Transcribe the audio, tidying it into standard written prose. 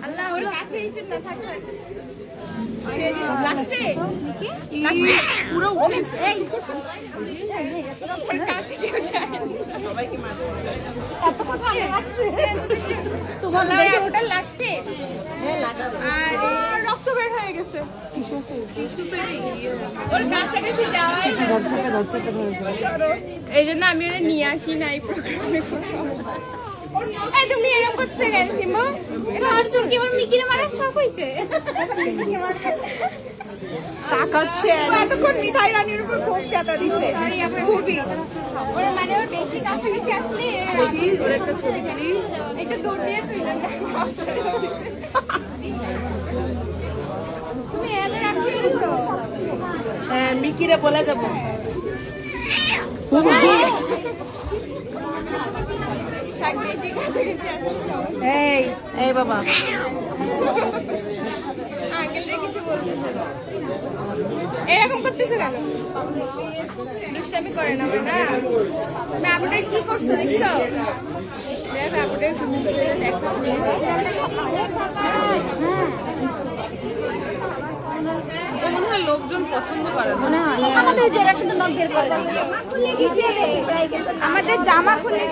আল্লাহ ওর কাছে এসে না থাকতে সে লাগছে পুরো এই ওর কাছে কেউ যায় সবাইকে মার এত কথা লাগছে তোমার লাগে ওটা লাগছে হ্যাঁ লাগছে আরে রক্ত বের হয়ে গেছে টিস্যু তো ওর কাছে কাছে যাওয়াই না এই জন্য আমি ওরে নিয়ে আসি না এই প্রোগ্রামে এই তুমি এরকম করছো কেন সিম্বু এটা আর তোর কি আমার মিকিরে মারার শখ হইছে তাকাচ্ছে এতক্ষণ মিঠাই রানীর উপর খুব চাতা দিছে খুবই ওর মানে ওর বেশি কাছাকাছি আসলে ওর একটা ছবি তুলি একটু দূর দিয়ে তুই তুমি এদের রাখতে দিছো হ্যাঁ মিকিরে বলে দেবো এই এই বাবা আঙ্কেলরা কিছু বলতেছে এরকম করতেছে কেন দুষ্টামি করে না না তুমি আপনার কি করছো দেখছো দেখ আপনার লোকজন পছন্দ করে আমাদের জামা খুলে